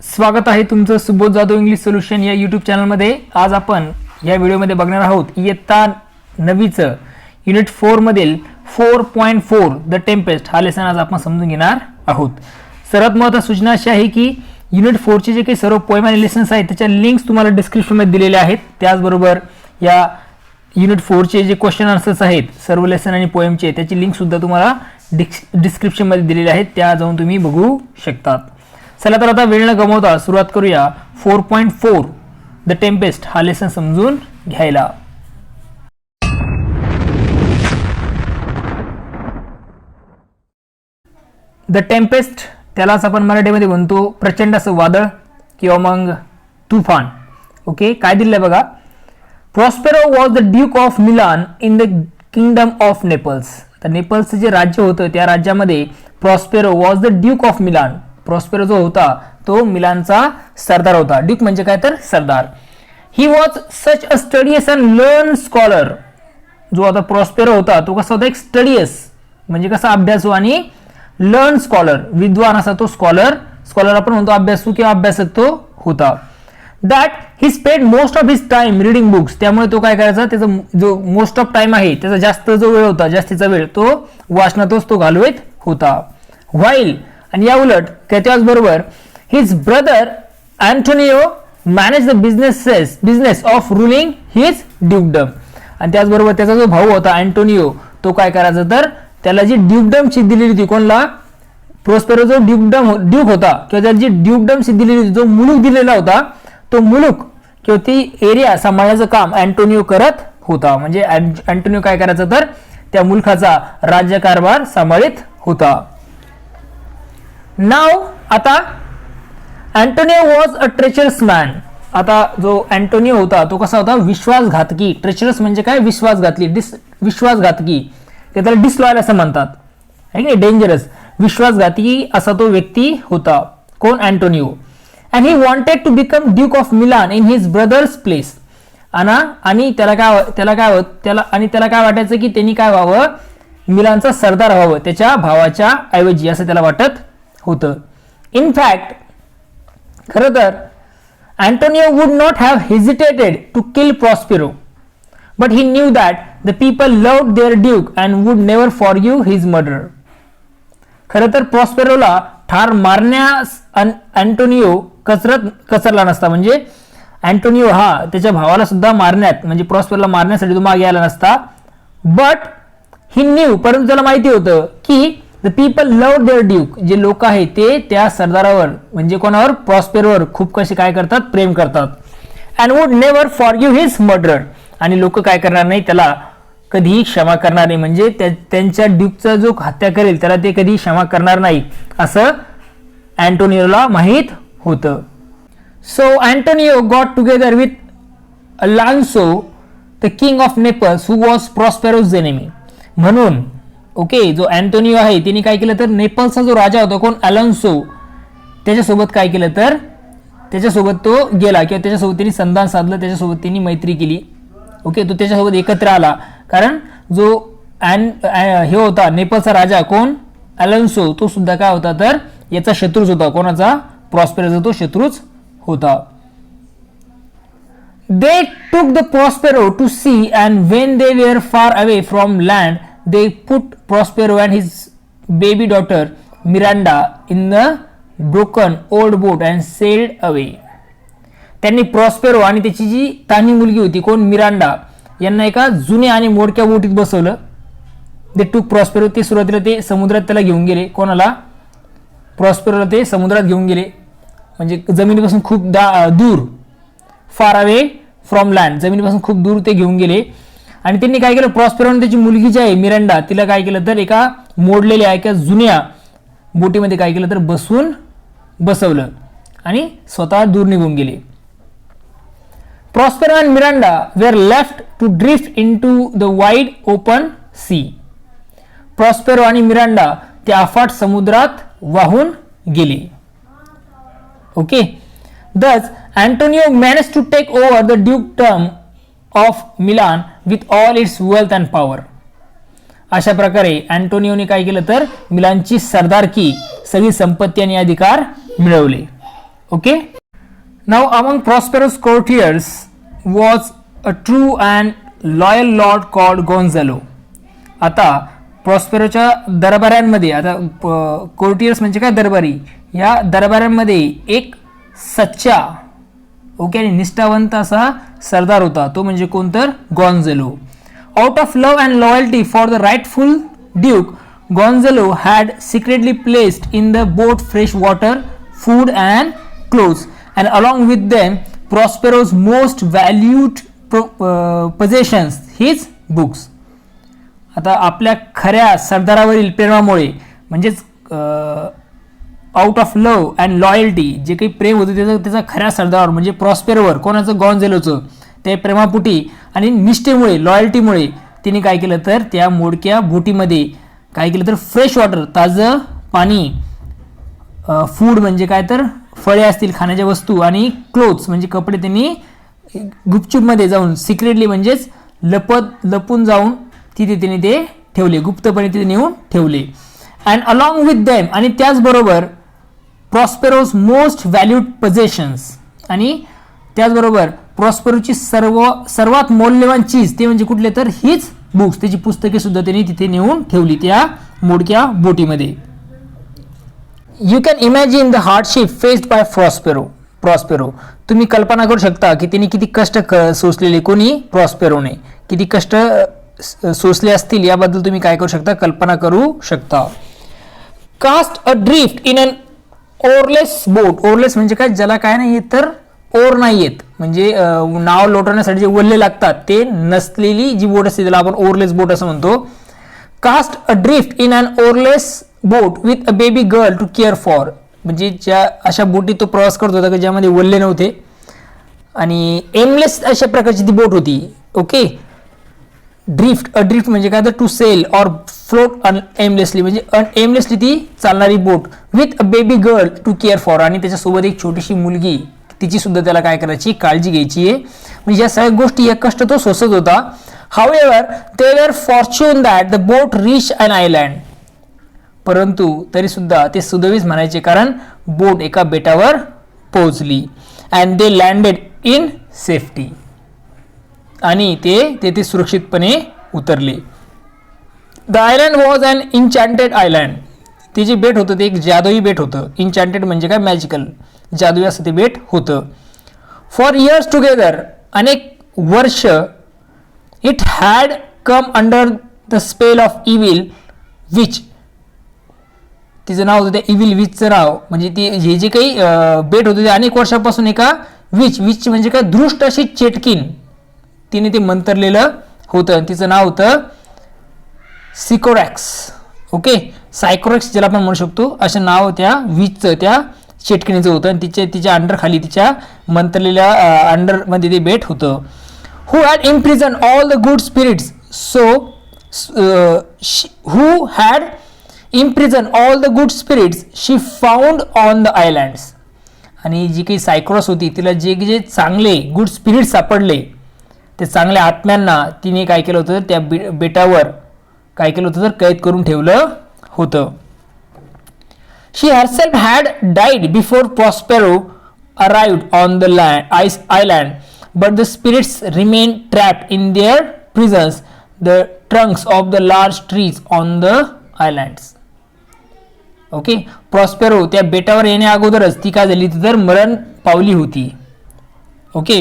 स्वागत आहे तुमचं सुबोध जाधव इंग्लिश सोल्युशन या यूट्यूब चॅनलमध्ये। आज आपण या व्हिडिओमध्ये बघणार आहोत इयत्ता 9चं युनिट 4 मधील 4.4 द टेम्पेस्ट हा लेसन आज आपण समजून घेणार आहोत। सर्वात महत्त्वाची सूचना अशी आहे की युनिट 4 चे जे काही सर्व पोएम आणि लेसन्स आहेत त्याच्या लिंक्स तुम्हाला डिस्क्रिप्शन मध्ये दिलेले आहेत। त्याचबरोबर या युनिट 4 चे जे क्वेश्चन आन्सर्स आहेत सर्व लेसन आणि पोएमचे त्याची लिंक सुद्धा तुम्हाला डिस्क्रिप्शन मध्ये दिलेली आहेत, त्या जाऊन तुम्ही बघू शकता। चला तर आता वेळ न गमावता सुरुवात करूया 4.4 द टेम्पेस्ट हा लेसन समजून घ्यायला। द टेम्पेस्ट त्यालाच आपण मराठीमध्ये म्हणतो प्रचंड असं वादळ किंवा मग तुफान। ओके, काय दिलंय बघा, Prospero was the duke of Milan in the kingdom of Naples. तर नेपल्सचं जे राज्य होतं त्या राज्यामध्ये Prospero was the duke of Milan, Prospero जो होता तो मिलानचा सरदार होता। ड्यूक म्हणजे काय तर सरदार। He was such a studious and learn scholar. जो आता प्रॉस्पेरो होता तो कसा होता, एक स्टडियस म्हणजे कसा अभ्यासू आणि लर्न स्कॉलर विद्वान असा तो स्कॉलर, स्कॉलर आपण म्हणतो अभ्यासू किंवा अभ्यासक तो होता। That he spend most of his time reading books, त्यामुळे तो काय करायचा, त्याचा जो मोस्ट ऑफ टाइम आहे त्याचा जास्त जो वेळ होता, जास्तीचा वेळ तो वाचनातच तो घालवत होता। व्हाईल आणि या उलट त्याच्याच बरोबर his brother Antonio manage the business of ruling his ड्यूकडम। आणि त्याचबरोबर त्याचा जो भाऊ होता अँटोनियो तो काय करायचा, तर त्याला जी ड्यूकडमची दिलेली होती, कोणला, प्रॉस्पेरो जो ड्यूक होता किंवा त्याला जी ड्यूकडमची दिलेली होती, जो मुलूक दिलेला होता तो मुलूक किंवा ती एरिया सांभाळण्याचं काम अँटोनियो करत होता। म्हणजे अँटोनियो काय करायचा, तर त्या मुलखाचा राज्यकारभार सांभाळत होता। नाव आता Antonio was a treacherous man. आता जो अँटोनियो होता तो कसा होता, विश्वासघातकी। ट्रेचरस म्हणजे काय, विश्वासघातकी, त्याला डिसलॉयल असं म्हणतात, है की डेंजरस, विश्वासघातकी असा तो व्यक्ती होता। कोण, Antonio. And he wanted to become duke of Milan in his brothers place. आणि त्याला काय वाटायचं की त्यांनी काय व्हावं, मिलानचा सरदार व्हावं त्याच्या भावाच्या ऐवजी, असं त्याला वाटत होतं। इनफॅक्ट खरं तर Antonio would not have hesitated to kill Prospero, but he knew that the people loved their duke and would never forgive his murder. खरं तर प्रॉस्पेरोला ठार मारण्यास अँटोनियो कचरला नसता, म्हणजे अँटोनियो हा त्याच्या भावाला सुद्धा मारण्यात, म्हणजे प्रॉस्पेरोला मारण्यासाठी तो मागे आला नसता। बट ही न्यू, परंतु त्याला माहिती होतं की the people loved their duke, जे लोक आहेत ते त्या सरदारावर म्हणजे कोणावर, प्रॉस्पेरोवर खूप कसे काय करतात, प्रेम करतात। And would never forgive his murder, आणि लोक काय करणार नाही, त्याला कधीही क्षमा करणार नाही, म्हणजे त्यांच्या ड्यूकचा जो हत्या करेल त्याला ते कधी क्षमा करणार नाही असं अँटोनियोला माहित होतं। So Antonio got together with Alonso the king of Naples who was Prospero's enemy. म्हणून ओके, जो अँटोनियो आहे तिने काय केलं, तर नेपल्सचा जो राजा होता कोण, अलान्सो, त्याच्यासोबत काय केलं, तर त्याच्यासोबत तो गेला किंवा त्याच्यासोबत त्यांनी संधान साधलं, त्याच्यासोबत त्यांनी मैत्री केली। ओके, तो त्याच्यासोबत एकत्र आला, कारण जो हे होता नेपलचा राजा कोण, अलान्सो, तो सुद्धा काय होता, तर याचा शत्रूच होता, कोणाचा, प्रॉस्पेरोचा तो शत्रूच होता। They took the Prospero to sea, and when they were far away from land, they put Prospero and his baby daughter Miranda in the broken old boat and sailed away. त्यांनी प्रॉस्पेरो आणि त्याची जी तान्ही मुलगी होती कोण, मिरांडा, यांना एका जुन्या आणि मोडक्या बोटीत बसवलं। दे टूक प्रॉस्पेरो, ते सुरुवातीला ते समुद्रात त्याला घेऊन गेले, कोणाला, प्रॉस्पेरोला ते समुद्रात घेऊन गेले, म्हणजे जमिनीपासून खूप दूर, फार अवे फ्रॉम लँड, जमिनीपासून खूप दूर ते घेऊन गेले। आणि त्यांनी काय केलं, प्रॉस्पेरोने त्याची मुलगी जी आहे मिरांडा तिला काय केलं, तर एका मोडलेल्या एका जुन्या बोटीमध्ये काय केलं, तर बसवलं आणि स्वतः दूर निघून गेले। Prospero and Miranda were left to drift into the wide open sea. Prospero आणि मिरांडा त्या अफाट समुद्रात वाहून गेले। Okay, thus Antonio managed to take over the dukedom of Milan with all its wealth and power. अशा प्रकारे अँटोनियोने काय केलं, तर मिलानची सरदारकी, सगळी संपत्ती आणि अधिकार मिळवले। Okay. Now among Prospero's courtiers was a true and loyal lord called Gonzalo. आता प्रॉस्पेरोच्या दरबाऱ्यांमध्ये, आता कोर्टियर्स म्हणजे काय, दरबारी, या दरबाऱ्यांमध्ये एक सच्चा, ओके, आणि निष्ठावंत असा सरदार होता, तो म्हणजे कोण तर Gonzalo. Out of love and loyalty for the rightful duke, Gonzalo had secretly placed in the boat fresh water, food and clothes, and along with them Prospero's most valued possessions, his books. आता आपल्या खऱ्या सरदारावरील प्रेमामुळे, म्हणजेच out of love and loyalty, जे काही प्रेम होतं त्याचा खऱ्या सरदारावर म्हणजे प्रॉस्पेरोवर, कोणाचं, गॉन्झेलोचं, ते प्रेमापुटी आणि निष्ठेमुळे, लॉयल्टीमुळे तिने काय केलं तर त्या मोडक्या बोटीमध्ये काय केलं तर फ्रेश वॉटर, ताजं पाणी, फूड म्हणजे काय तर फळे असतील, खाण्याच्या वस्तू, आणि क्लोथ्स म्हणजे कपडे त्यांनी गुपचूपमध्ये जाऊन, सिक्रेटली म्हणजेच लपून जाऊन तिथे त्यांनी ते ठेवले, गुप्तपणे तिथे नेऊन ठेवले. अँड अलॉंग विथ देम, आणि त्याचबरोबर प्रॉस्पेरोज मोस्ट व्हॅल्यूड पोझेशन्स, आणि त्याचबरोबर प्रॉस्पेरोची सर्वात मौल्यवान चीज ते म्हणजे कुठले तर हीच बुक्स, त्याची पुस्तके सुद्धा त्यांनी तिथे नेऊन ठेवली त्या मोडक्या बोटीमध्ये. You can imagine the hardship faced by Prospero. तुम्ही कल्पना करू शकता की त्यांनी किती कष्ट सोसलेले, कोणी, प्रॉस्पेरोने किती कष्ट सोसले असतील, याबद्दल तुम्ही काय करू शकता, कल्पना करू शकता. Caste adrift in an oarless बोट. ओरलेस म्हणजे काय, ज्याला काय नाही येत तर ओर नाही येत, म्हणजे नाव लोटवण्यासाठी जे वल्ले लागतात ते नसलेली जी बोट असते त्याला आपण ओरलेस बोट असं म्हणतो. Cast adrift in an oarless boat with a baby girl to care for, म्हणजे ज्या अशा बोटीत तो प्रवास करत होता की ज्यामध्ये वल्ले नव्हते आणि एमलेस अशा प्रकारची ती बोट होती. ओके. ड्रिफ्ट म्हणजे काय तर to sail or float aimlessly, म्हणजे एमलेसली ती चालणारी boat, with a baby girl to care for, आणि त्याच्यासोबत एक छोटीशी मुलगी, तिची सुद्धा त्याला काय करायची, काळजी घ्यायची आहे. म्हणजे या सगळ्या गोष्टी, या कष्ट तो सोसत होता. However they were fortune that the boat reach an island. परंतु तरी सुद्धा ते सुदैवीच म्हणायचे, कारण बोट एका बेटावर पोहोचली. And they landed in safety, आणि ते तेथे सुरक्षितपणे उतरले. The island was an enchanted island. ते जे बेट होतं ते एक जादुई बेट होतं. इन्चॅन्टेड म्हणजे काय, मॅजिकल, जादुई असं ते बेट होतं. फॉर इयर्स टुगेदर, अनेक वर्ष, it had come under the spell of evil which. तिचं नाव होतं त्या इव्हिल विचचं नाव, म्हणजे ती हे जे काही बेट होतं ते अनेक वर्षापासून एका विच म्हणजे काय, दृष्ट अशी चेटकीन, तिने ते मंतरलेलं होतं. तिचं नाव होतं सिकोरॅक्स. ओके, सायकोरॅक्स ज्याला आपण म्हणू शकतो, असं नाव त्या विचचं, त्या चेटकिणीचं होतं, आणि तिच्या अंडर खाली, तिच्या मंतरलेल्या अंडरमध्ये ते बेट होतं. Who had imprison all the good spirits, who had imprison all the good spirits she found on the islands. आणि जी काही सायकोरस होती, तिला जे चांगले गुड स्पिरिट्स सापडले, ते चांगल्या आत्म्यांना तिने काय केलं होतं, त्या बेटावर काय केलं होतं तर कैद करून ठेवलं होतं. She herself had died before Prospero arrived on the island, but the spirits remain trapped in their prisons, the trunks of the large trees on the islands. Okay, Prospero त्या बेटावर येण्या अगोदरच ती काय झाली तर मरण पावली होती. Okay,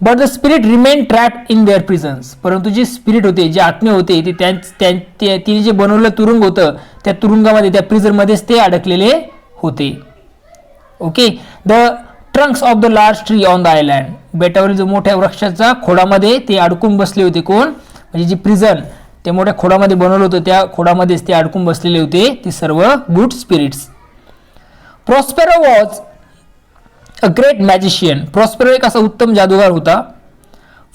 but the spirit remain trapped in their prisons. परंतु जे स्पिरिट होते, जे आत्मे होते, ते तिने जे बनवलेलं तुरुंग होतं, त्या तुरुंगामध्ये, त्या प्रिझनमध्येच ते अडकलेले होते. Okay, the trunks of the large tree on the island. बेटावरील जो मोठ्या वृक्षाचा खोडामध्ये ते अडकून बसले होते. कोण, म्हणजे जी प्रिझन ते मोठ्या खोडामध्ये बनवलं होतं, त्या खोडामध्येच ते अडकून बसलेले होते, ती सर्व good spirits. Prospero was a great magician. Prospero एक असा उत्तम जादूगार होता.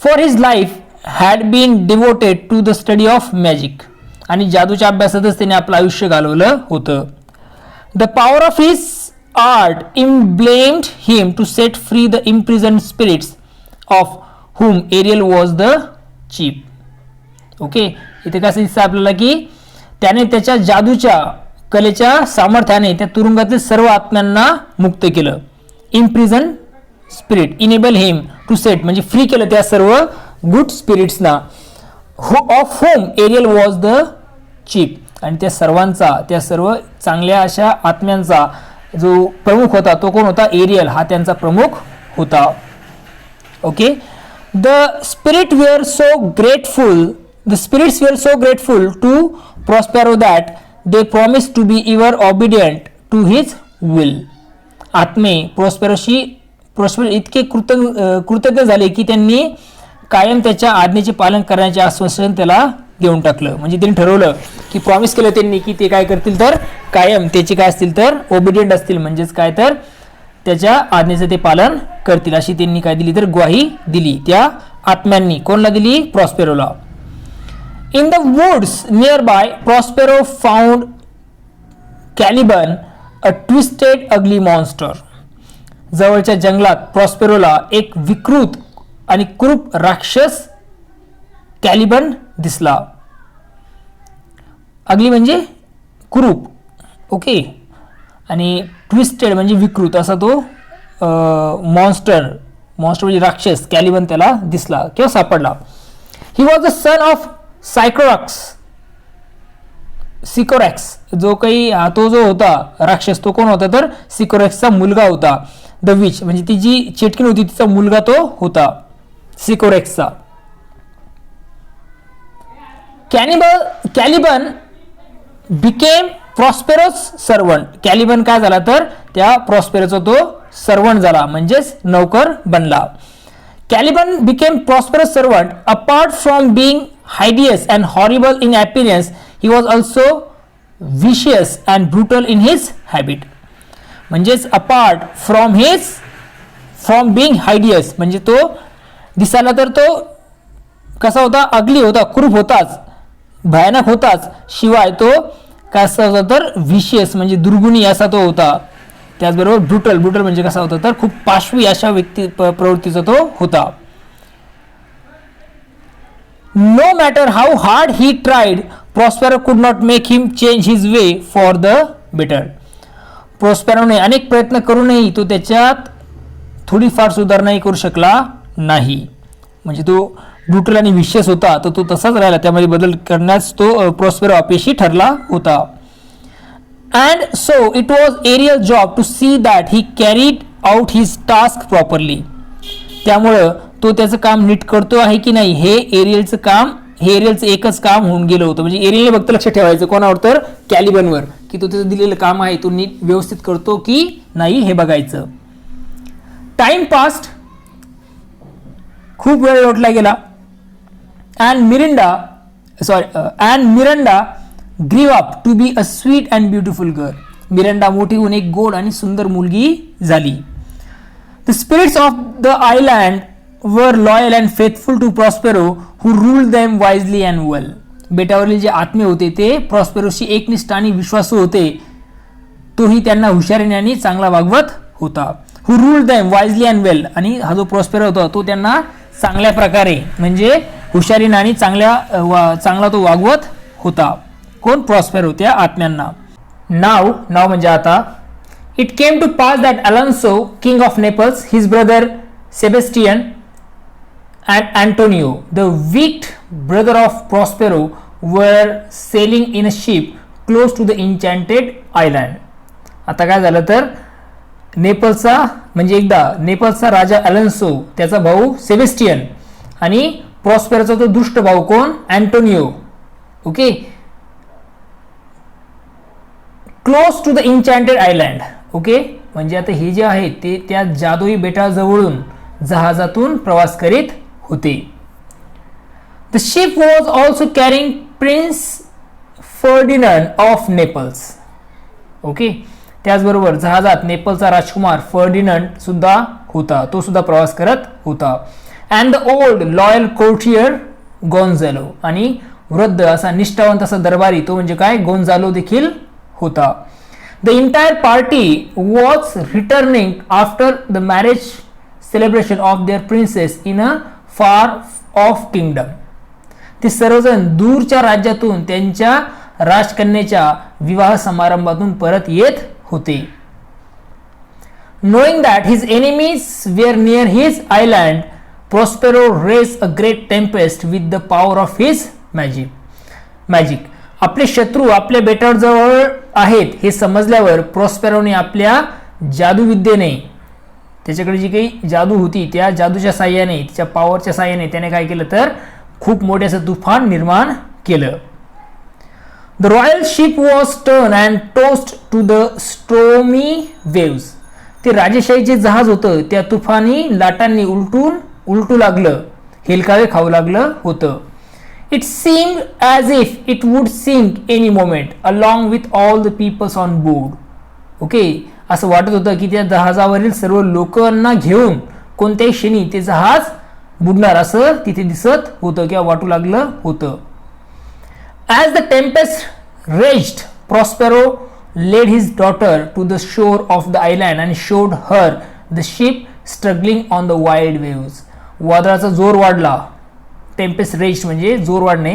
For his life had been devoted to the study of magic. आणि जादूच्या अभ्यासातच त्याने आपलं आयुष्य घालवलं होतं. The power of his art enabled him to set free the imprisoned spirits of whom Ariel was the chief. Okay, इथे कसं दिसतं आपल्याला की त्याने त्याच्या जादूच्या कलेच्या सामर्थ्याने त्या तुरुंगातील सर्व आत्म्यांना मुक्त केलं. Imprison spirit, enable him to set म्हणजे फ्री केलं त्या सर्व गुड स्पिरिट्सना, of whom Ariel was the chief, आणि त्या सर्वांचा, त्या सर्व चांगल्या अशा आत्म्यांचा जो प्रमुख होता तो कोण होता? एरियल हा त्यांचा प्रमुख होता. Okay. The spirit were so grateful, the spirits were so grateful to Prospero that they promise to be ever obedient to his will. आत्मे प्रॉस्पेरो इतके कृतज्ञ झाले की त्यांनी कायम त्याच्या आज्ञेचे पालन करण्याचे आश्वासन त्याला देऊन टाकलं. म्हणजे त्यांनी ठरवलं की प्रॉमिस केलं त्यांनी की ते काय करतील तर कायम त्याचे काय असतील तर ओबिडियंट असतील, म्हणजेच काय तर त्याच्या आज्ञेचं ते पालन करतील, अशी त्यांनी काय दिली तर ग्वाही दिली त्या आत्म्यांनी. कोणाला दिली? प्रॉस्पेरोला. In the woods near by Prospero found Caliban, a twisted ugly monster. जवळच्या जंगलात प्रॉस्पेरोला एक विकृत आणि क्रूप राक्षस कॅलिबन दिसला. अगली म्हणजे क्रूप, ओके, आणि ट्विस्टेड म्हणजे विकृत असा तो मॉन्स्टर म्हणजे राक्षस कॅलिबन त्याला दिसला किंवा सापडला. He was the son of Sycorax. जो काही तो जो होता राक्षस तो कोण होता तर सिकोरॅक्सचा मुलगा होता. द विच म्हणजे ती जी चेटकीन होती तिचा मुलगा तो होता सिकोरॅक्सचा. कॅलिबन बिकेम प्रॉस्पेरोस सर्वंट. कॅलिबन काय झाला तर त्या प्रॉस्पेरोचा तो सर्वंट झाला, म्हणजेच नौकर बनला. Caliban became Prospero's servant. Apart from being hideous and horrible in appearance, he was also vicious and brutal in his habit. म्हणजेच अपार्ट फ्रॉम being hideous म्हणजे तो दिसायला तर तो कसा होता? अगली होता, क्रूप होताच, भयानक होताच, शिवाय तो कसा होता तर विशियस म्हणजे दुर्गुणी असा तो होता. त्याचबरोबर ब्रुटल म्हणजे कसा होता तर खूप पाशवी अशा प्रवृत्तीचा तो होता. No matter how hard he tried, Prospero could not make him change his way for the better. प्रॉस्पेरोने अनेक प्रयत्न करूनही तो त्याच्यात थोडीफार सुधारणाही करू शकला नाही. म्हणजे तो ब्रुटल आणि विशियस होता तर तो तसाच राहिला, त्यामध्ये बदल करण्यास तो प्रॉस्पेरो अपयशी ठरला होता. And so it was Ariel's job to see that he carried out his task properly. त्यामुळं तो त्याचं काम नीट करतो आहे की नाही हे एरियलचं एकच काम होऊन गेलं होतं. म्हणजे एरियलने फक्त लक्ष ठेवायचं कोणावर तर कॅलिबनवर, की तो त्याचं दिलेलं काम आहे तो नीट व्यवस्थित करतो की नाही हे बघायचं. टाइम पास्ट, खूप वेळ लोटला गेला. And Miranda grew up to be a sweet and beautiful girl. Miranda मोठी होऊन एक गोड आणि सुंदर मुलगी झाली. The spirits of the island were loyal and faithful to Prospero, who ruled them wisely and well. बेटावरील जे आत्मे होते ते प्रॉस्पेरोशी एकनिष्ठ आणि विश्वासू होते, तोही त्यांना हुशारीने आणि चांगला वागवत होता. Who ruled them wisely and well, आणि हा जो प्रॉस्पेरो होता तो त्यांना चांगल्या प्रकारे म्हणजे हुशारीने आणि चांगला तो वागवत होता. कोण? प्रॉस्पेरो, त्या आत्म्यांना. नाव म्हणजे आता. It came to pass that Alonso, king of Naples, his brother Sebastian and Antonio, the weak brother of Prospero, were sailing in a ship close to the enchanted island. आता काय झालं तर नेपल्सचा म्हणजे एकदा नेपल्सचा राजा अलोन्सो, त्याचा भाऊ सेबेस्टियन आणि प्रॉस्पेरोचा तो दुष्ट भाऊ कोण? Antonio. Okay, close to the enchanted island. Okay, म्हणजे आता हे जे आहे ते त्या जादुई बेटाजवळून जहाजातून प्रवास करीत होते. The ship was also carrying prince Ferdinand of Naples. Okay, त्याचबरोबर जहाजात नेपलचा राजकुमार फर्डिनंड सुद्धा होता, तो सुद्धा प्रवास करत होता. And the old loyal courtier Gonzalo, आणि वृद्ध असा निष्ठावंत असा दरबारी तो म्हणजे काय? गोन्झालो देखील होता. The entire party was returning after the marriage celebration of their princess in a far off kingdom. ते सर्वजण दूरच्या राज्यातून त्यांच्या राजकन्येच्या विवाह समारंभातून परत येत होते. Knowing that his enemies were near his island, Prospero raised a great tempest with the power of his magic. आपले शत्रू आपल्या बेटाजवळ आहेत हे समजल्यावर प्रॉस्पेरोने आपल्या जादूविद्येने, त्याच्याकडे जी काही जादू होती त्या जादूच्या साह्याने, तिच्या पॉवरच्या साह्याने त्याने काय केलं तर खूप मोठे असं तुफान निर्माण केलं. The royal ship was turn and tossed to the stormy waves. ते राजेशाहीचे जहाज होतं त्या तुफानी लाटांनी उलटू लागलं, हेलकावे खाऊ लागलं होतं. It seemed as if it would sink any moment along with all the peoples on board. Okay, असं वाटत होतं की त्या जहाजावरील सर्व लोकांना घेऊन कोणत्याही क्षणी ते जहाज बुडणार असं तिथे दिसत होतं किंवा वाटू लागलं होतं. As the Tempest raised, Prospero led his daughter to the shore of the island and showed her the ship struggling on the wild waves. वादळाचा जोर वाढला, टेम्पेस्ट रेज्ड म्हणजे जोर वाढणे.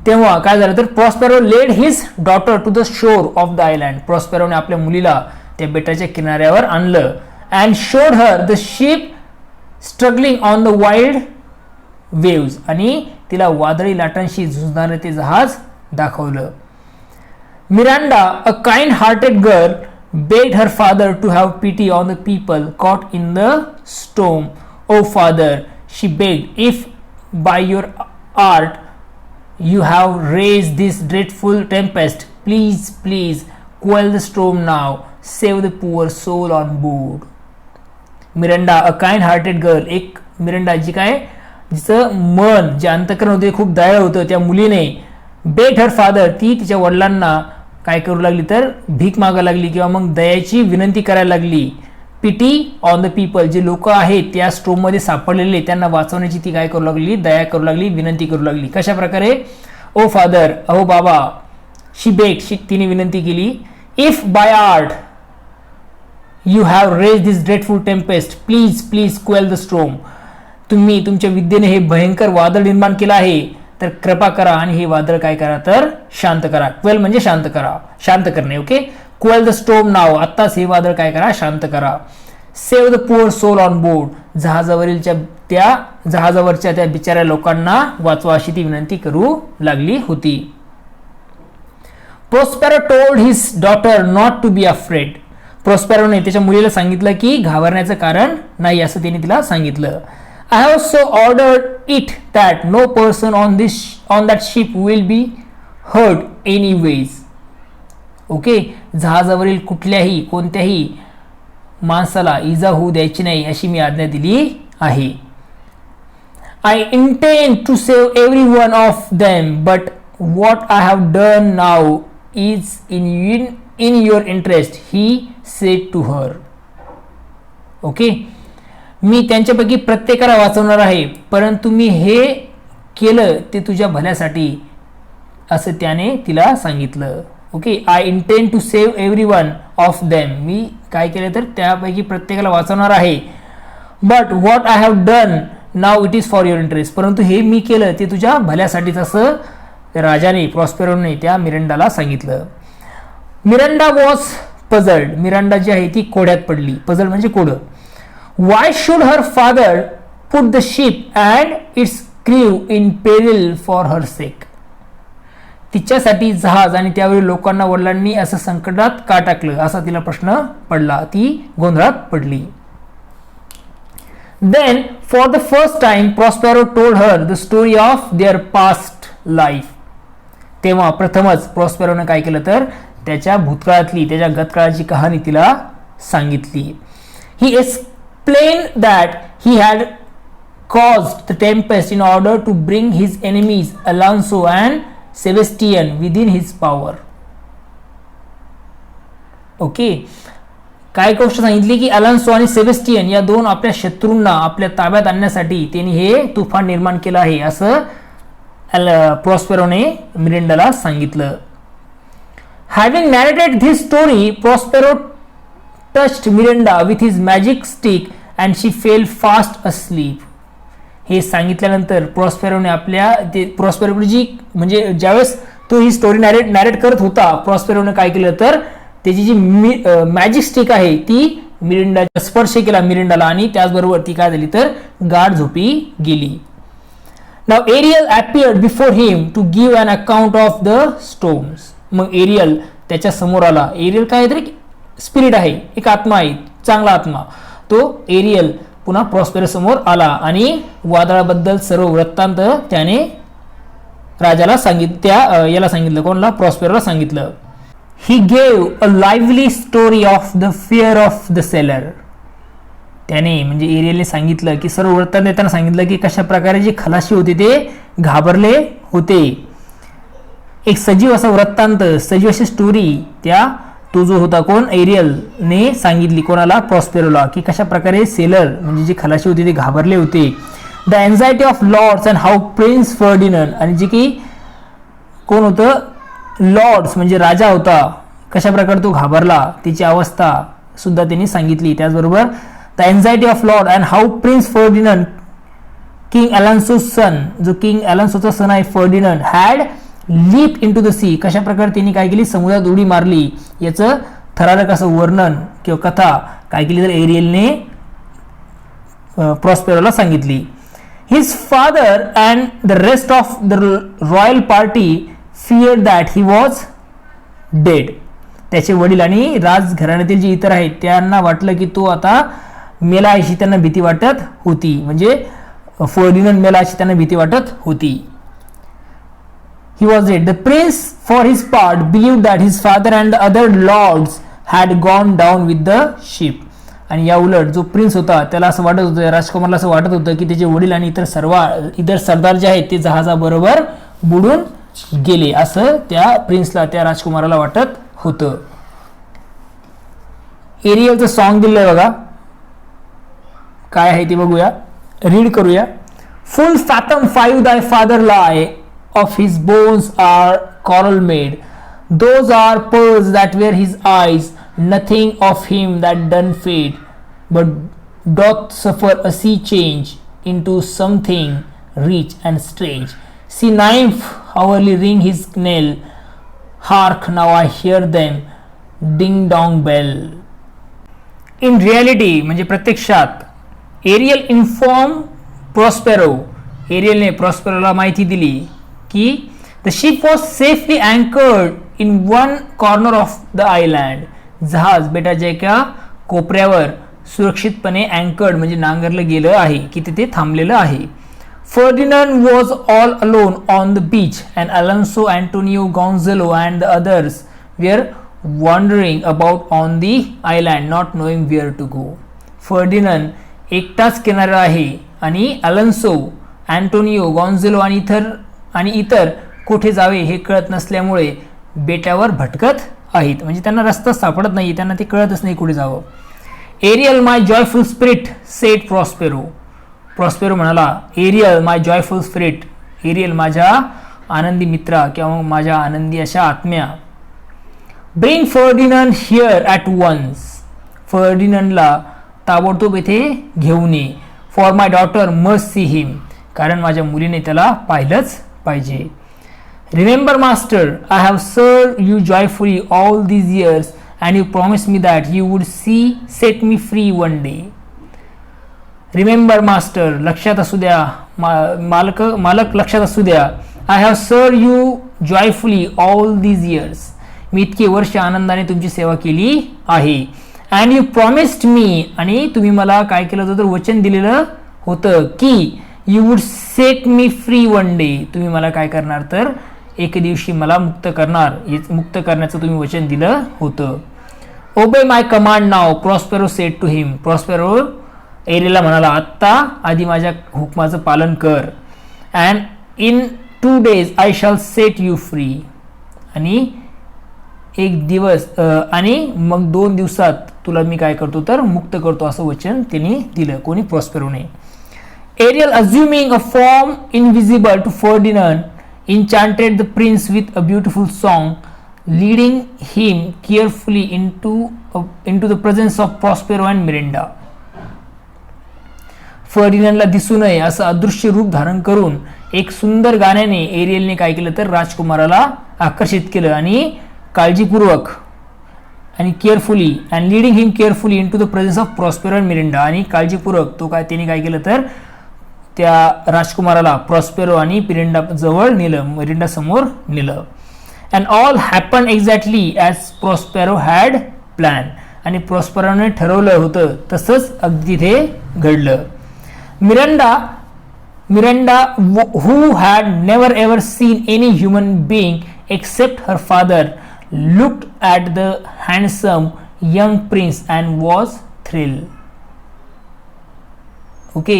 तेव्हा काय झालं तर Prospero led his daughter to the shore of the island. प्रॉस्पेरोने आपल्या मुलीला त्या बेटाच्या किनाऱ्यावर आणलं. And showed her the ship struggling on the wild waves, आणि तिला वादळी लाटांशी झुंजणारे ते जहाज दाखवलं. Miranda, a kind-hearted girl, begged her father to have pity on the people caught in the storm. "Oh father," she begged, "if by your art you have raised this dreadful tempest, please quell the storm now. Save the poor soul on board." Miranda, a kind hearted girl, एक मिरांडा जी काय जिचं मन जे अंतकरण होते खूप दयाळ होतं, त्या मुलीने बेट हर फादर, ती तिच्या वडिलांना काय करू लागली तर भीक मागायला लागली किंवा मग दयाची विनंती करायला लागली. पिटी ऑन द पीपल, जे लोक आहेत त्या स्ट्रोममध्ये सापडलेले त्यांना वाचवण्याची ती काय करू लागली, दया करू लागली, विनंती करू लागली. कशा प्रकारे? ओ फादर, अहो बाबा, शी बेट, तिने विनंती केली. If by art you have raise this dreadful tempest, please quell the storm. तुम्ही तुमच्या विद्येने हे भयंकर वादळ निर्माण केलं आहे, तर कृपा करा आणि हे वादळ काय करा तर शांत करा. क्वेल म्हणजे शांत करा, शांत करणे. Okay, quell the storm now, आत्ताच हे वादळ काय करा, शांत करा. Save the poor soul on board, जहाजावरच्या त्या बिचाऱ्या लोकांना वाचवा अशी ती विनंती करू लागली होती. Prospero told his daughter not to be afraid. प्रोस्पेरोने त्याच्या मुलीला सांगितलं की घाबरण्याचं कारण नाही असं तिने तिला सांगितलं. I have so ordered it that no person on that ship will be hurt anyways. Okay, जहाजावरील कोणत्याही माणसाला इजा होऊ द्यायची नाही अशी मी आज्ञा दिली आहे. I intend to save every one of them, but what I have done now is in your interest, he said to her. Okay, मी त्यांच्यापैकी प्रत्येकाला वाचवणार आहे, परंतु मी हे केलं ते तुझ्या भल्यासाठी असं त्याने तिला सांगितलं. Okay, I intend to save every one of them, मी काय केलं तर त्यापैकी प्रत्येकाला वाचवणार आहे. But what I have done now it is for your interest, परंतु हे मी केलं ते तुझ्या भल्यासाठीच असं राजाने, प्रॉस्पेरोने त्या मिरांडाला सांगितलं. मिरांडा वॉज पझल्ड, मिरांडा जी आहे ती कोड्यात पडली. पझल म्हणजे कोडं. Why should her father put the ship and its crew in peril for her sake? तिच्यासाठी जहाज आणि त्यावरील लोकांना वडिलांनी असं संकटात का टाकलं असा तिला प्रश्न पडला. ती गोंधळात पडली. Then for the first time Prospero told her the story of their past life. तेव्हा प्रथमच प्रॉस्पेरोने काय केलं तर त्याच्या भूतकाळातली, त्याच्या गतकाळाची कहाणी तिला सांगितली. He explained that he had caused the tempest in order to bring his enemies Alonso and Sebastian within his power. Okay, काय गोष्ट सांगितली की अलान्सो आणि सेबेस्टियन या दोन आपल्या शत्रूंना आपल्या ताब्यात आणण्यासाठी त्यांनी हे तुफान निर्माण केलं आहे असं प्रॉस्पेरोने मिरांडाला सांगितलं. Having narrated this story, Prospero touched Miranda with his magic stick and she fell fast asleep. हे सांगितल्यानंतर प्रॉस्पेरोने प्रॉस्पेरोची म्हणजे ज्यावेळेस तो ही स्टोरी नॅरेट करत होता, प्रॉस्पेरोने काय केलं तर त्याची जी मॅजिक स्टिक आहे ती मिरिंडाचा स्पर्श केला मिरिंडाला आणि त्याचबरोबर ती काय झाली तर गाढ झोपी गेली. Now Ariel appeared before him to give an account of the storms. मग एरियल त्याच्या समोर आला. एरियल काय तरी स्पिरिट आहे, एक आत्मा आहे, चांगला आत्मा. तो एरियल पुन्हा प्रॉस्पेरो समोर आला आणि वादळाबद्दल सर्व वृत्तांत त्याने राजाला याला सांगितलं, कोणला? प्रॉस्पेरोला सांगितलं. He gave a lively story of the fear of the seller. त्याने म्हणजे एरियलने सांगितलं की सर्व वृत्तांत त्यांना सांगितलं की कशा प्रकारे जे खलाशी होते ते घाबरले होते. एक सजीव असा वृत्तांत, सजीव अशी स्टोरी तो जो होता कोण एरियलने सांगितली कोणाला? प्रॉस्पेरोला, की कशा प्रकारे सेलर म्हणजे जे खलाशी होते ते घाबरले होते. The anxiety of lords and how prince Ferdinand, आणि जे की कोण होतं? लॉर्ड्स म्हणजे राजा होता, कशा प्रकारे तो घाबरला त्याची अवस्था सुद्धा त्यांनी सांगितली. त्याचबरोबर the anxiety of lord and how prince Ferdinand king Alonso son, जो किंग अलान्सोचा सन आहे Ferdinand, had leap into the sea, कशा प्रकारे त्यांनी काय केली? समुद्रात उडी मारली. याचं थरारक असं वर्णन किंवा कथा काय केली तर एरियलने प्रॉस्पेरोला सांगितली. His father and the rest of the royal party fear that he was dead. त्याचे वडील आणि राजघराण्यातील जे इतर आहेत त्यांना वाटलं की तो आता मेला अशी त्यांना भीती वाटत होती. म्हणजे फर्डिनंड मेला अशी त्यांना भीती वाटत होती. He was dead. The prince, for his part, believed that his father and the other lords had gone down with the ship. आणि या उलट जो प्रिन्स होता त्याला असं वाटत होतं, राजकुमारला असं वाटत होतं की त्याचे वडील आणि इतर सरदार जे आहेत ते जहाजाबरोबर बुडून गेले, असं त्या प्रिन्सला, त्या राजकुमाराला वाटत होतं. एरियलचं सॉन्ग दिलंय बघा, काय आहे ते बघूया, रीड करूया. फुल fathom 5 thy father lie, of his bones are coral made. Those are pearls that were his eyes. Nothing of him that done fade, but doth suffer a sea change into something rich and strange. See nymph hourly ring his knell. Hark now I hear them ding dong bell. In reality म्हणजे प्रत्यक्षात Ariel inform Prospero, एरियलने प्रॉस्पेरोला माहिती दिली की the ship was safely anchored in one corner of the island. जहाज बेटाच्या एका कोपऱ्यावर सुरक्षितपणे अँकर्ड म्हणजे नांगरलं गेलं आहे, की तिथे थांबलेलं आहे. Ferdinand was all alone on the beach and Alonso, Antonio, Gonzalo and the others were wandering about on the island not knowing where to go. Ferdinand एकटाच किनारा आहे आणि अलान्सो, अँटोनियो, गॉन्झेलो आणि इतर कुठे जावे हे कळत नसल्यामुळे बेटावर भटकत आहेत, म्हणजे त्यांना रस्ता सापडत नाही, त्यांना ते कळतच नाही कुठे जावं. Ariel my joyful spirit said Prospero. Prospero म्हणाला, Ariel my joyful spirit, Ariel माझ्या आनंदी मित्रा किंवा माझ्या आनंदी अशा आत्म्या. Bring Ferdinand here at once. फर्डिनंडला ताबडतोब येथे घेऊन ये. For my daughter must see him, कारण माझ्या मुलीने त्याला पाहिलंच पाहिजे. Remember master, I have served you joyfully all these years and you promise me that you would set me free one day. Remember master, लक्षात असू द्या, मालक लक्षात असू द्या. I have served you joyfully all these years, मी इतकी वर्ष आनंदाने तुमची सेवा केली आहे. अँड यू प्रॉमिस्ड मी, आणि तुम्ही मला काय केलं होतं तर वचन दिलेलं होतं की you would set me free one day, तुम्ही मला काय करणार तर एक दिवशी मला मुक्त करणार, मुक्त करण्याचं तुम्ही वचन दिलं होतं. Obey my command now, Prospero said to him. Prospero एरियलला म्हणाला, आत्ता आधी माझ्या हुकमाचं पालन कर. And in 2 days I shall set you free, आणि एक दिवस आणि मग 2 दिवसात तुला मी काय करतो तर मुक्त करतो, असं वचन त्यांनी दिलं. कोणी? प्रॉस्पेरोने. Ariel, assuming a form invisible to Ferdinand, enchanted the prince with a beautiful song, leading him carefully into the presence of Prospero and Mirinda. फर्डिनंडला दिसू नये असं अदृश्य रूप धारण करून एक सुंदर गाण्याने एरियलने काय केलं तर राजकुमाराला आकर्षित केलं आणि काळजीपूर्वक आणि carefully and leading him carefully into the presence of Prospero and Miranda, आणि काळजीपूर्वक त्याने काय केलं तर त्या राजकुमाराला प्रॉस्पेरो आणि मिरिंडा जवळ नेलं, मिरिंडा समोर नेलं. And all happen exactly as Prospero had plan, आणि प्रॉस्पेरोने ठरवलं होतं तसंच अगदी तिथे घडलं. Miranda who had never ever seen any human being except her father looked at the handsome young prince and was thrilled. Okay,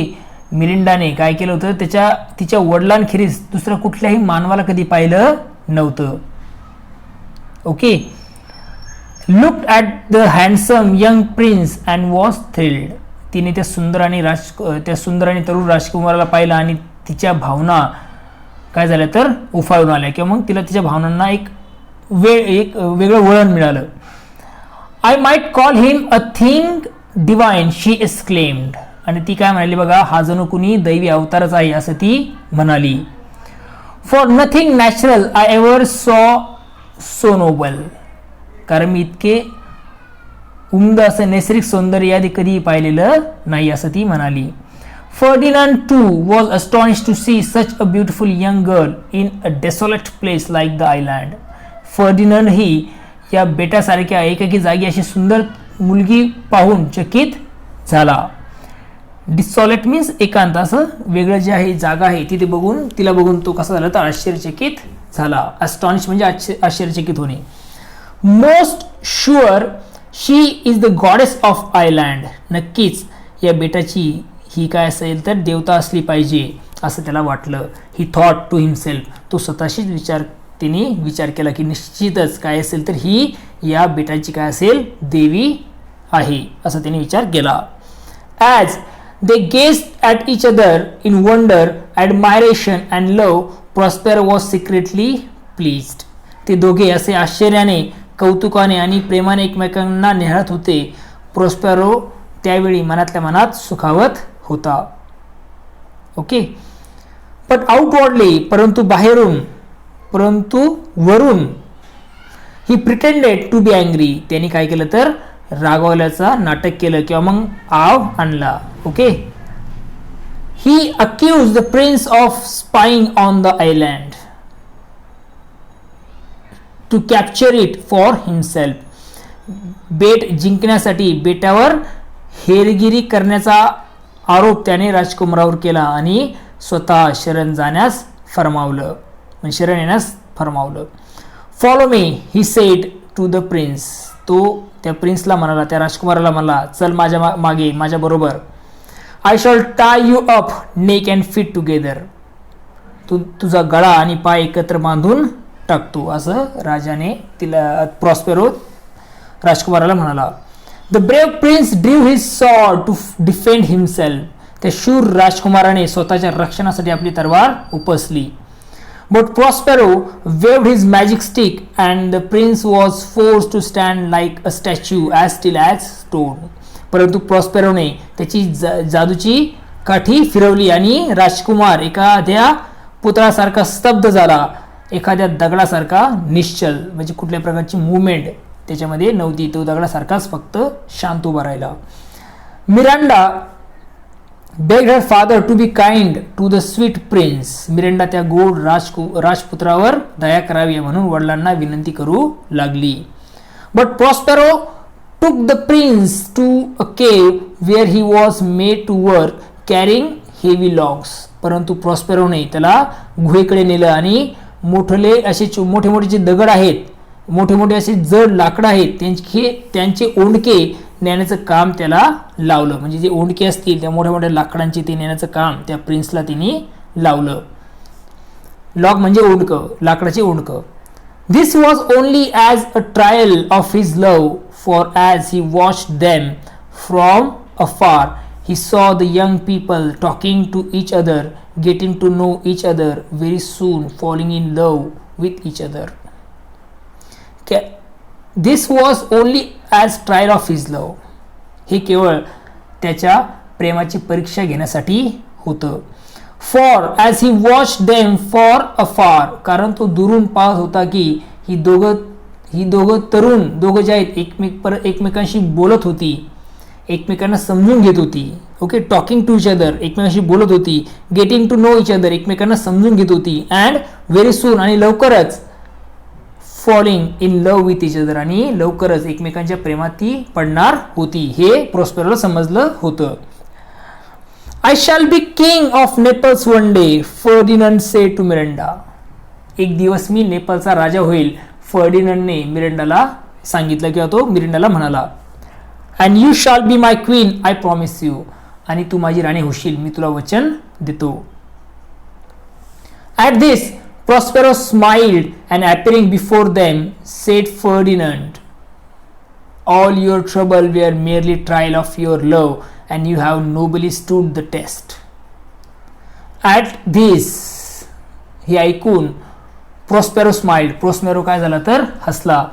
मिरिंडाने काय केलं होतं, तिच्या वडिलांखेरीज दुसऱ्या कुठल्याही मानवाला कधी पाहिलं नव्हतं. Okay, looked at the handsome young prince and was thrilled. तिने त्या सुंदर आणि तरुण राजकुमाराला पाहिलं आणि तिच्या भावना काय झाल्या तर उफाळून आल्या, किंवा मग तिला तिच्या भावनांना एक वेगळं वळण मिळालं. I might call him a thing divine she exclaimed, आणि ती काय म्हणाली बघा, हा जणू कुणी दैवी अवतारच आहे असं ती म्हणाली. For nothing natural I ever saw so noble, कारण मी इतके उमद असं नैसर्गिक सौंदर्य आधी कधी पाहिलेलं नाही असं ती म्हणाली. Ferdinand too was astonished to see such a beautiful young girl in a desolate place like the island. Ferdinand ही या बेटासारख्या एकाकी जागी अशी सुंदर मुलगी पाहून चकित झाला. डिसॉलेट मीन्स एकांत, असं वेगळं जे आहे जागा आहे तिला बघून तो कसा झाला तर आश्चर्यचकित झाला. अस्टॉनिश म्हणजे आश्चर्यचकित होणे. Most sure she is the goddess of island, नक्कीच या बेटाची ही काय असेल तर देवता असली पाहिजे असं त्याला वाटलं. ही थॉट टू हिमसेल्फ, तो स्वतःशीच तिने विचार केला की निश्चितच काय असेल तर ही या बेटाची काय असेल देवी आहे असं त्याने विचार केला. As they guessed at each other in wonder, admiration and love, Prospero was secretly pleased. ते दोघे असे आश्चर्याने, कौतुकाने आणि प्रेमाने एकमेकांना निहाळत होते. प्रॉस्पेरो त्यावेळी मनातल्या मनात सुखावत होता. ओके, बट आउटवर्डली, परंतु वरून, ही प्रिटेंडेड टू बी अँग्री, त्यांनी काय केलं तर रागवल्याचा नाटक केलं किंवा मग आव आणला. Okay, he accuse the prince of spying on the island to capture it for himself. बेट जिंकण्यासाठी बेटावर हेरगिरी करण्याचा आरोप त्याने राजकुमारावर केला आणि स्वतः शरण येण्यास फरमावलं. Follow me, he said to the prince. तो त्या प्रिन्सला म्हणाला, त्या राजकुमाराला म्हणाला, चल माझ्या मागे, माझ्या बरोबर. I shall tie you up neck and feet together. तुझा गळा आणि पाय एकत्र बांधून टाकतो असं राजाने प्रॉस्पेरो राजकुमाराला म्हणाला. The brave prince drew his sword to defend himself. त्या शूर राजकुमाराने स्वतःच्या रक्षणासाठी आपली तलवार उपसली. But Prospero waved his magic stick and the prince was forced to stand like a statue as still as stone. परंतु प्रॉस्पेरोने त्याची जादूची काठी फिरवली आणि राजकुमार एखाद्या पुतळासारखा स्तब्ध झाला, एखाद्या दगडासारखा निश्चल, म्हणजे कुठल्या प्रकारची मुवमेंट त्याच्यामध्ये नव्हती, तो दगडासारखाच फक्त शांत उभा राहिला. Miranda begged her father to be kind to the sweet prince. Miranda त्या गोड राजपुत्रावर दया करावी म्हणून वडिलांना विनंती करू लागली. But Prospero took the prince to a cave where he was made to work carrying heavy logs. परंतु प्रॉस्पेरोने त्याला गुहेकडे नेलं आणि मोठे मोठे जे दगड आहेत, मोठे मोठे असे जड लाकडं आहेत, त्यांचे ओंडके नेण्याचं काम त्याला लावलं. म्हणजे जे ओंडके असतील त्या मोठ्या मोठ्या लाकडांचे ते नेण्याचं काम त्या प्रिन्सला तिने लावलं. लॉग म्हणजे ओंडकं, लाकडाचे ओंडकं. This was only as a trial of his love, for as he watched them from afar he saw the young people talking to each other, getting to know each other, very soon falling in love with each other. This was only as trial of his love. हे केवळ त्याच्या प्रेमाची परीक्षा घेण्यासाठी होतं. For as he watched them for afar, कारण तो दुरून पाहत होता की ही ही दोघं जे आहेत एकमेकांशी बोलत होती, एकमेकांना समजून घेत होती. Okay, talking to each other, एकमेकांशी बोलत होती. Getting to know each other, एकमेकांना समजून घेत होती. अँड व्हेरी सून, आणि लवकरच falling in love with each other, आणि लवकरच एकमेकांच्या प्रेमात ती पडणार होती. हे प्रॉस्पेरोला समजलं होतं. I shall be king of Naples one day, Ferdinand said to Miranda. एक दिवस मी नेपाळचा राजा होईल, फर्डिनंडने मिरांडाला सांगितलं, किंवा तो मिरांडाला म्हणाला. And you shall be my queen, I promise you, आणि तू माझी राणी होशील, मी तुला वचन देतो. At this Prospero smiled and appearing before them said Ferdinand, all your trouble were merely trial of your love and you have nobly stood the test. At this, हे ऐकून Prospero smiled, Prospero काय झाला तर हसला.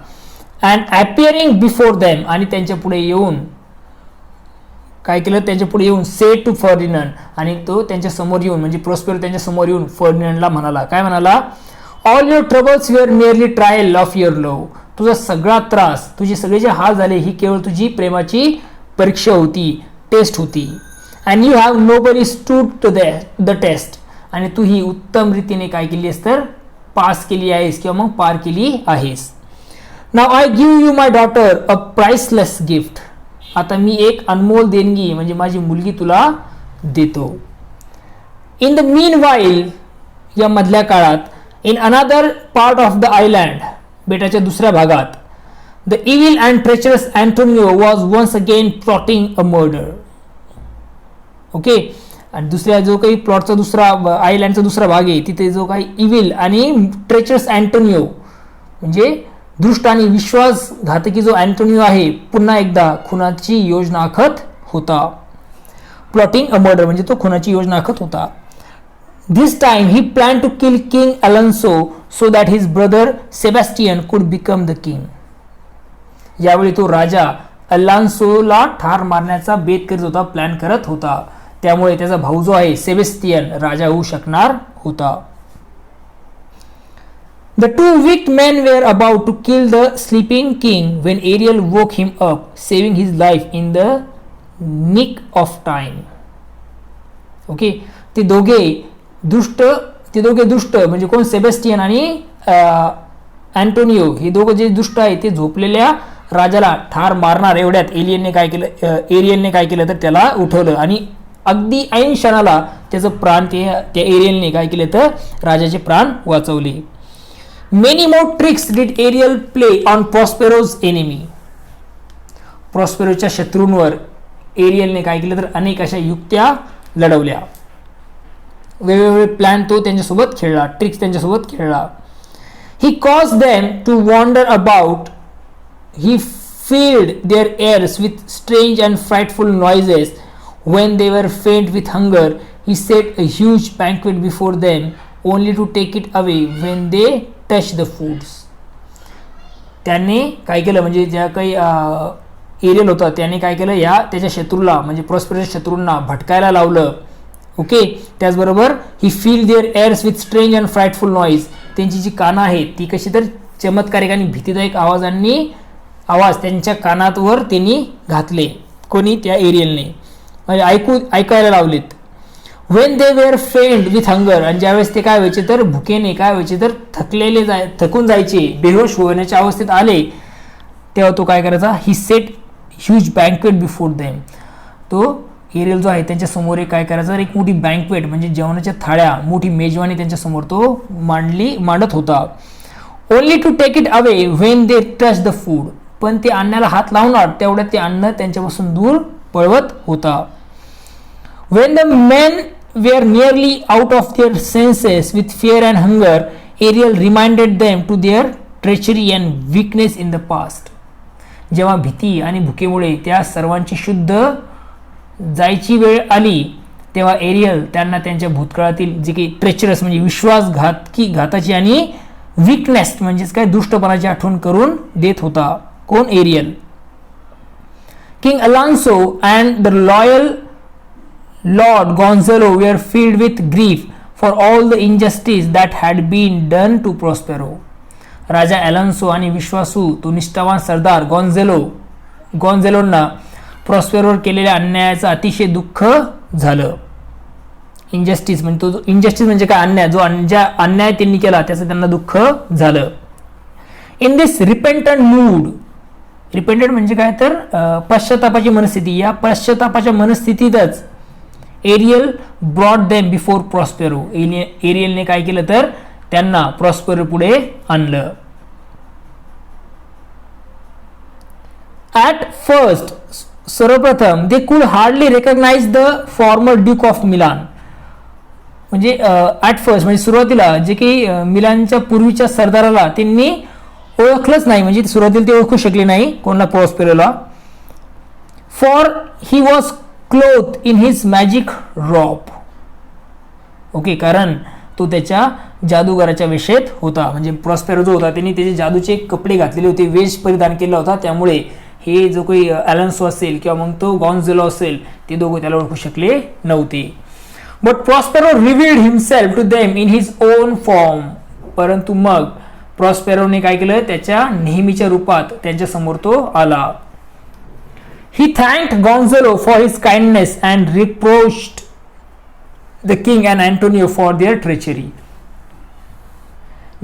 And appearing before them, आणि त्यांच्या पुढे येऊन काय केलं, त्यांच्या पुढे येऊन सेड टू फर्डिनंड, आणि तो त्यांच्या समोर येऊन म्हणजे प्रॉस्पेरो त्यांच्या समोर येऊन फर्डिनंडला म्हणाला, काय म्हणाला, all your troubles your merely trial of your love. तुझा सगळा त्रास, तुझे सगळे जे हाल झाले, ही केवळ तुझी प्रेमाची परीक्षा होती, टेस्ट होती. And you have nobody stood to the test, आणि तू ही उत्तम रीतीने काय केली आहेस तर पास केली आहेस, किंवा मग पार केली आहेस. Now I give you my daughter a priceless gift. आता मी एक अनमोल देणगी म्हणजे माझी मुलगी तुला देतो. इन द मीन वाईल, या मधल्या काळात, in another part of the island, बेटाच्या दुसऱ्या भागात, the evil and treacherous Antonio was once again plotting a murder. Okay, आणि दुसऱ्या जो काही प्लॉटचा दुसरा आयलँडचा दुसरा भाग आहे, तिथे जो काही इव्हिल आणि ट्रेचरस अँटोनियो म्हणजे दृष्ट आणि विश्वासघातकी जो अँटोनियो आहे, पुन्हा एकदा खुनाची योजना आखत होता. प्लॉटिंग अ मर्डर म्हणजे तो खुनाची योजना आखत होता. This time he plan to kill king Alonso so that his brother Sebastian could become the king. यावेळी तो राजा अलान्सोला ठार मारण्याचा बेत करीत होता, प्लॅन करत होता. त्यामुळे त्याचा भाऊ जो आहे सेबॅस्टियन राजा होऊ शकणार होता. The two wicked men were about to kill the sleeping king when Ariel woke him up, saving his life in the nick of time. Okay, ते दोघे दुष्ट म्हणजे कोण, सेबॅस्टियन आणि अँटोनियो, हे दोघं जे दुष्ट आहेत ते झोपलेल्या राजाला ठार मारणार एवढ्यात एरियलने काय केलं तर त्याला उठवलं, आणि अगदी ऐन क्षणाला त्याचं प्राण त्या एरियलने काय केलं तर राजाचे प्राण वाचवले. Many more tricks did Ariel play on Prospero's enemy. प्रॉस्पेरोच्या शत्रूंवर एरियलने काय केलं तर अनेक अशा युक्त्या लढवल्या. वेगवेगळे प्लॅन तो त्यांच्यासोबत खेळला, ट्रिक्स त्यांच्यासोबत खेळला. He caused them to wander about. He filled their ears with strange and frightful noises. When they were faint with hunger, he set a huge banquet before them, only to take it away when they touch the foods. त्याने काय केलं म्हणजे ज्या काही aerial होता त्याने काय केलं, या त्याच्या शत्रूला म्हणजे प्रॉस्पेरोच्या शत्रूंना भटकायला लावलं. ओके, त्याचबरोबर he fill their ears with strange and frightful noise. त्यांची जी कानं आहेत ती कशी तर चमत्कारिक आणि भीतीदायक आवाज त्यांच्या कानावर त्यांनी घातले. कोणी, त्या एरियलने, म्हणजे ऐकायला लावलेत. When they were fend with hunger, आणि ज्यावेळेस ते काय व्हायचे तर भुकेने काय व्हायचे तर थकून जायचे, बेहोश होण्याच्या अवस्थेत आले, तेव्हा तो काय करायचा, he set huge banquet before them. तो एरियल जो आहे त्यांच्या समोर एक काय करायचा, एक मोठी बँक्वेट म्हणजे जेवणाच्या थाळ्या, मोठी मेजवानी त्यांच्या समोर तो मांडत होता. Only to take it away when they touch the food, पण ते अन्नाला हात लावणार तेवढ्यात ते अन्न त्यांच्यापासून दूर पळवत होता. When the men were nearly out of their senses with fear and hunger, Ariel reminded them to their treachery and weakness in the past. जेव्हा भीती आणि भुकेमुळे त्या सर्वांची शुद्ध जायची वेळ आली, तेव्हा एरियल त्यांना त्यांच्या भूतकाळातील जे काही ट्रेचरस म्हणजे घाताची आणि वीकनेस म्हणजेच काय दुष्टपणाची आठवण करून देत होता. कोण, Ariel. King Alonso and the loyal Lord Gonzalo were filled with grief for all the injustice that had been done to Prospero. राजा ॲलन्सो आणि विश्वासू तो निष्ठावान सरदार गॉन्झेलोंना प्रॉस्पेरोवर केलेल्या अन्यायाचं अतिशय दुःख झालं. इनजस्टिस म्हणजे काय, अन्याय, ज्या अन्याय त्यांनी केला त्याचं त्यांना दुःख झालं. इन दिस रिपेंटंट मूड, रिपेंटंट म्हणजे काय तर पश्चातापाची मनस्थिती, या पश्चातापाच्या मनस्थितीतच Ariel brought them before Prospero, एरियलने काय केलं तर त्यांना प्रॉस्पेरो पुढे आणलं. ॲट फर्स्ट, सर्वप्रथम they could hardly recognise the former duke of Milan, म्हणजे ॲट फर्स्ट म्हणजे सुरुवातीला जे काही मिलानच्या पूर्वीच्या सरदाराला त्यांनी ओळखलंच नाही, म्हणजे सुरुवातीला ते ओळखू शकले नाही कोणाला, प्रॉस्पेरोला. For he was clothed in his magic robe, okay, कारण तो त्याच्या जादूगाराच्या वेशेत होता. म्हणजे प्रॉस्पेरो जो होता त्यांनी त्याचे जादूचे कपडे घातलेले होते, वेश परिधान केला होता, त्यामुळे हे जो काही ॲलन्सो असेल किंवा मग तो गॉन्झेलो असेल ते दोघं त्याला ओळखू शकले नव्हते. But Prospero revealed himself to them in his own form, परंतु मग प्रॉस्पेरोने काय केलं, त्याच्या नेहमीच्या रूपात त्यांच्या समोर तो आला. He thanked Gonzalo for his kindness and reproached the king and Antonio for their treachery.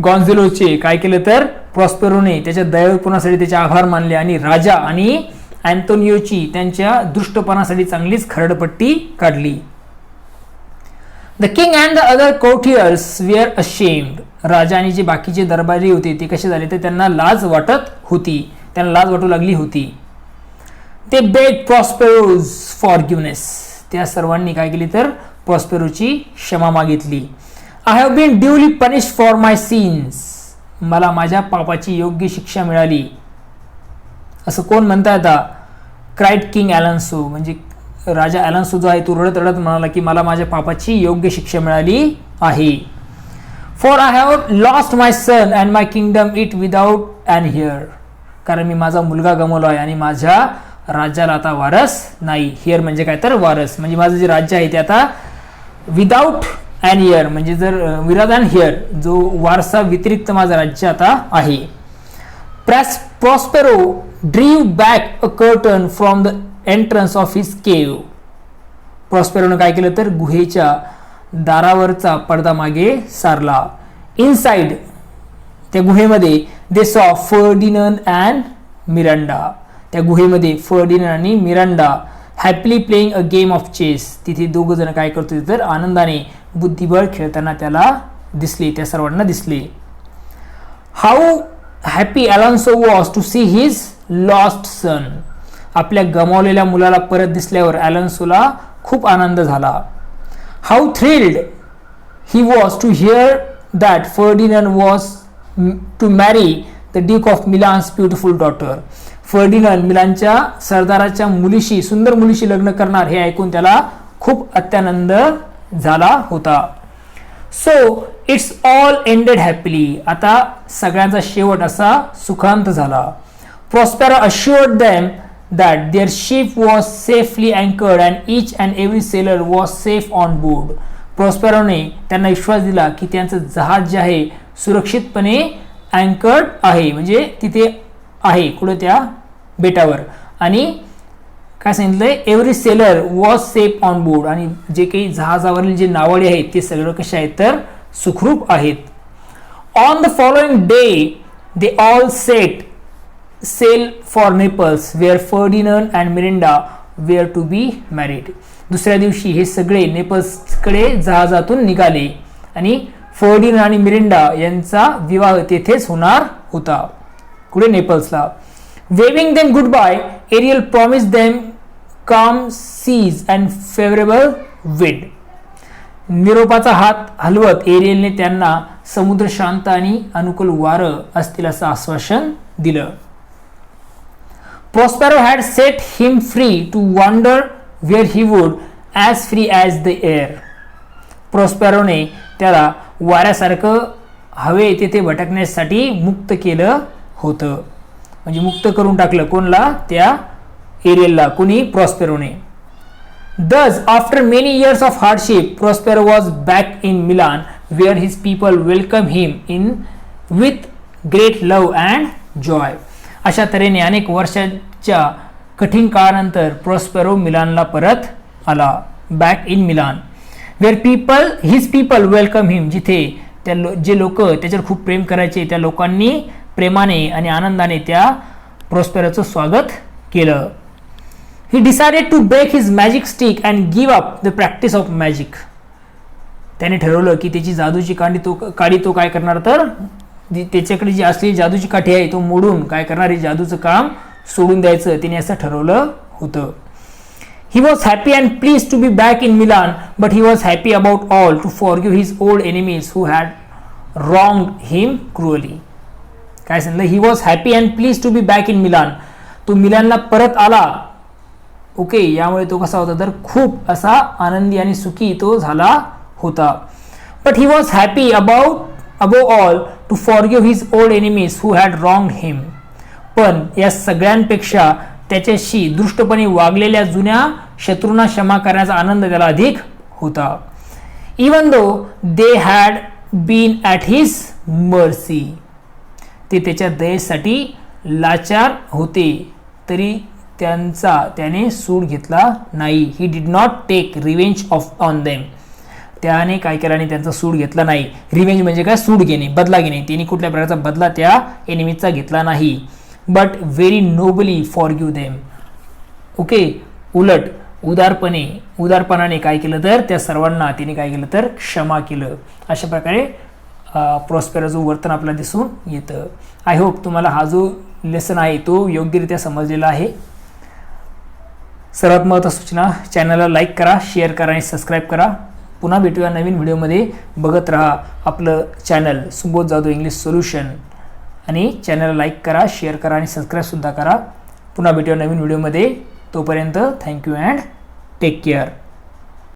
गॉन्झेलोचे काय केलं तर प्रॉस्पेरोने त्याच्या दयाळूपणासाठी त्याचे आभार मानले आणि राजा आणि अँटोनियोची त्यांच्या दुष्टपणासाठी चांगलीच खरडपट्टी काढली. The king and the other courtiers were ashamed, राजा आणि जे बाकीचे दरबारी होते ते कसे झाले तर त्यांना लाज वाटत होती, त्यांना लाज वाटू लागली होती. ते बेग प्रॉस्पेरोज फॉरगिव्हनेस, त्या सर्वांनी काय केली तर प्रॉस्पेरोची क्षमा मागितली. I have been duly punished for my sins, मला माझ्या पापाची योग्य शिक्षा मिळाली, असं कोण म्हणता येतं, क्राईड किंग ॲलन्सो, म्हणजे राजा ॲलन्सो जो आहे तो रडत रडत म्हणाला की मला माझ्या पापाची योग्य शिक्षा मिळाली आहे. For I have lost my son and my kingdom it without and here, कारण मी माझा मुलगा गमावला आहे आणि माझ्या राज्याला आता वारस नाही. हिअर म्हणजे काय तर वारस, म्हणजे माझं जे राज्य आहे ते आता विदाउट अँड हिअर, म्हणजे जर विराट अँड हिअर, जो वारसा व्यतिरिक्त माझं राज्य आता आहे. Prospero ड्रीव back a curtain from the entrance of his केव, प्रॉस्पेरोने काय केलं तर गुहेच्या दारावरचा पडदा मागे सारला. इनसाइड, त्या गुहेमध्ये they saw Ferdinand and Miranda, त्या गुहेमध्ये फर्डिनंड आणि Miranda happily playing a game of chess, तिथे दोघ जण काय करत होते तर आनंदाने बुद्धिबळ खेळताना त्याला दिसले, त्या सर्वांना दिसले. How happy Alonso was to see his lost son, आपल्या गमावलेल्या मुलाला परत दिसल्यावर ॲलन्सोला खूप आनंद झाला. How thrilled he was to hear that Ferdinand was to marry the duke of Milan's beautiful daughter, Ferdinand मिलानच्या सरदाराच्या मुलीशी, सुंदर मुलीशी लग्न करणार हे ऐकून त्याला खूप अत्यानंद झाला होता. So it's all ended happily, आता सगळ्यांचा शेवट असा सुखांत झाला. Prospero assured them that their ship was safely anchored and each and every sailor was safe on board. प्रॉस्पेरोने त्यांना विश्वास दिला की त्यांचं जहाज जे आहे सुरक्षितपणे अँकर्ड आहे, म्हणजे तिथे आहे कुठे त्या बेटावर, आणि काय सांगितलंय every seller was safe on board, आणि जे काही जहाजावरील जे नावाडे आहेत ते सगळं कसे आहेत तर सुखरूप आहेत. On the following day they all set sail for Naples where Ferdinand and Miranda were to be married. दुसऱ्या दिवशी हे सगळे नेपल्सकडे जहाजातून निघाले आणि फर्डिनंड आणि मिरिंडा यांचा विवाह तेथेच होणार होता, कुठे नेपल्सला. Waving them goodbye, Ariel promise them calm seas and favourable wind. निरोपाचा हात हलवत एरियलने त्यांना समुद्र शांत आणि अनुकूल वारं असतील असं आश्वासन दिलं. Prospero had set him free to wander where he would, as free as the air. प्रॉस्पेरोने त्याला वाऱ्यासारखं हवे तेथे भटकण्यासाठी मुक्त केलं होतं, म्हणजे मुक्त करून टाकलं कोणला, त्या एरियलला, कोणी, प्रॉस्पेरोने. Thus, after many years of hardship, Prospero was back in Milan, where his people welcomed him in with great love and Joy. अशा तऱ्हेने अनेक वर्षाच्या कठीण काळानंतर प्रॉस्पेरो मिलानला परत आला. Back in Milan where his people welcome him. जिथे जे लोक त्याच्यावर खूप प्रेम करायचे त्या लोकांनी प्रेमाने आणि आनंदाने त्या प्रॉस्पेरोचं स्वागत केलं. He decided to break his magic stick and give up the practice of magic. त्याने ठरवलं की त्याची जादूची काडी तो काय करणार, तर त्याच्याकडे जी असलेली जादूची काठी आहे तो मोडून काय करणार, हे जादूचं काम सोडून द्यायचं तिने असं ठरवलं होतं. He was happy and pleased to be back in Milan, but he was happy above all to forgive his old enemies who had wronged him cruelly. काय सांगितलं, he was happy and pleased to be back in Milan. तो मिलानला परत आला. Okay, यामुळे तो कसा होता तर खूप असा आनंदी आणि सुखी तो झाला होता. But he was happy above all to forgive his old enemies who had wronged him. पण या सगळ्यांपेक्षा त्याच्याशी दृष्टपणे वागलेल्या जुन्या शत्रूंना क्षमा करण्याचा आनंद त्याला अधिक होता. Even though they had been at his mercy. ते त्याच्या दयेसाठी लाचार होते तरी त्याने सूड घेतला नाही. He did not take revenge on them. त्याने काय केलं आणि त्यांचा सूड घेतला नाही. रिवेंज म्हणजे काय, सूड घेणे, बदला घेणे. त्यांनी कुठल्या प्रकारचा बदला त्या एनिमीचा घेतला नाही. But very nobly forgive them. Okay, उलट उदारपणाने काय केलं तर त्या सर्वांना तिने काय केलं तर क्षमा केलं. अशा प्रकारे प्रॉस्पेरोचं वर्तन आपल्याला दिसून येतं. आय होप तुम्हाला हा जो लेसन आहे तो योग्यरित्या समजलेला आहे. सर्वात महत्त्वाची सूचना, चॅनलला लाईक करा, शेअर करा आणि सबस्क्राईब करा. पुन्हा भेटूया नवीन व्हिडिओमध्ये. बघत राहा आपलं channel Subodh Jadhav English solution. आणि चॅनलला लाईक करा, शेअर करा आणि सबस्क्राईबसुद्धा करा. पुन्हा भेटूया नवीन व्हिडिओमध्ये. तोपर्यंत थँक्यू अँड टेक केअर.